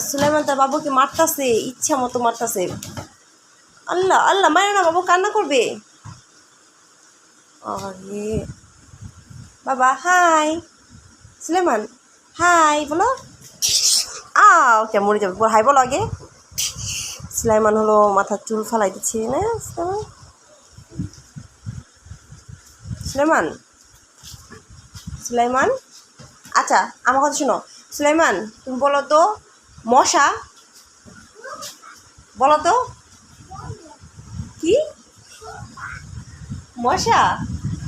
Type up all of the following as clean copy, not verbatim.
সুলাইমান তার বাবুকে মারতাছে, ইচ্ছা মতো মারতাছে। আল্লাহ আল্লাহ, মারে না, বাবু কান্না করবে। আরে বাবা হাই, সুলাইমান হাই বলো। ওকে মরে যাবে, হাই বলো আগে। সুলাইমান হলো মাথার চুল ফালাই দিচ্ছে না সুলাইমান। সুলাইমান আচ্ছা আমার কথা শোনো। সুলাইমান তুমি বলো তো মশা, বলো তো কি মশা,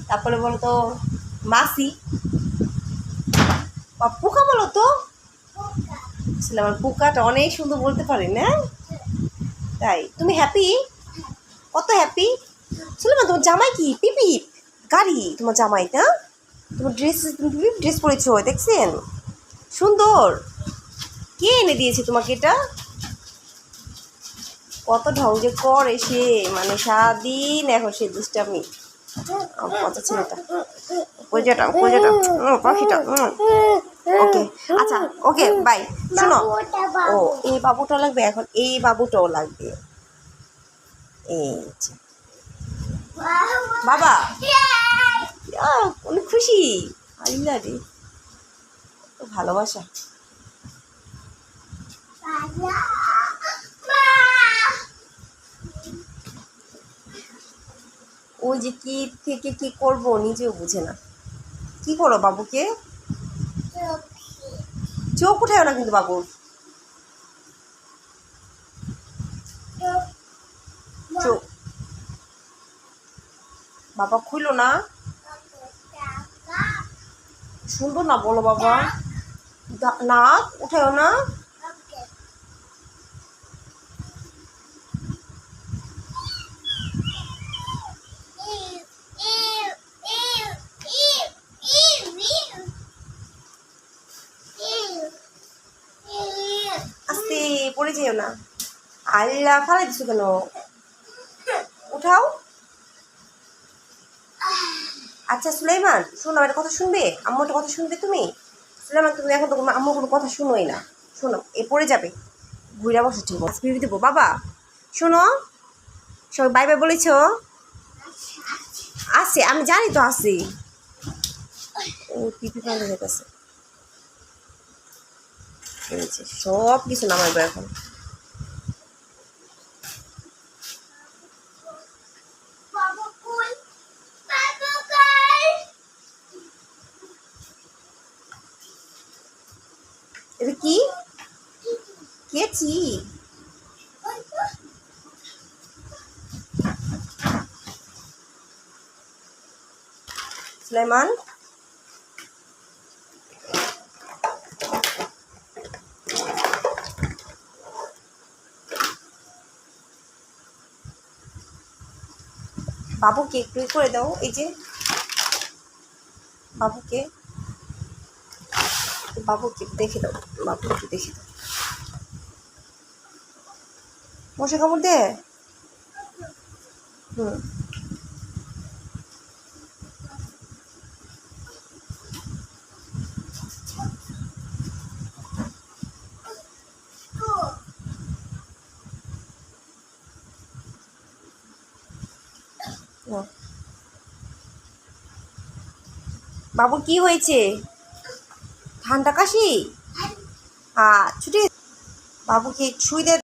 তারপরে বলো তো মাছি, পোকা বলো তো। সুলাইমান পোকাটা অনেক সুন্দর বলতে পারে না? তাই তুমি হ্যাপি? কত হ্যাপি? সুলাইমান তোমার জামাই কি পিপি গাড়ি? তোমার জামাই না, তোমার ড্রেস, তুমি পিপি ড্রেস পরেছো দেখছেন? সুন্দর। কে এনে দিয়েছে তোমাকে এটা? কত ঢং যে করে সে, মানে সারাদিন এখন সে দুষ্টামি। কত ছেলেটা কোজাটা কোজাটা পাখিটা। ওকে আচ্ছা ওকে বাই। শোনো, ও এই বাবুটা লাগবে এখন, এই বাবুটাও লাগবে। এই বাবা অনেক খুশি। আল্লাহ রে, ভালোবাসা। ওই যে কি থেকে কি করব নিজেও বুঝে না। কি করো বাবুকে? চোখ উঠায় না কিন্তু বাবুর চোখ। বাবা খুইলো না, শুনবো না বলো বাবা। নাক উঠায়ও না। আস্তে পড়ে যেও না। আল্লাহ ফালাই দিছো কেন? উঠাও। আচ্ছা সুলাইমান শোনো, আমার কথা শুনবে? আম্মুর কথা শুনবে তুমি? সুলাইমান তুমি এখন তো আম্মুর কোনো কথা শুনোই না। শোনো এ পড়ে যাবে, ঘুরে বসো ঠিক আছে বিবি দেবো। বাবা শোনো, সবাই বাই বাই বলেছ? আছে আমি জানি তো আছি। ও পিপি পালে যেতেছে, সব কিছু নামাইবো এখন। এটা কি কেচি? সুলাইমান বাবুকে একটু করে দাও, এই যে বাবুকে, বাবুকে দেখে দাও, বাবুকে দেখে দাও। মশা কামড় দে। হুম বাবুর কি হয়েছে? ঠান্ডা কাশি? ছুটি। বাবুকে শুই দে।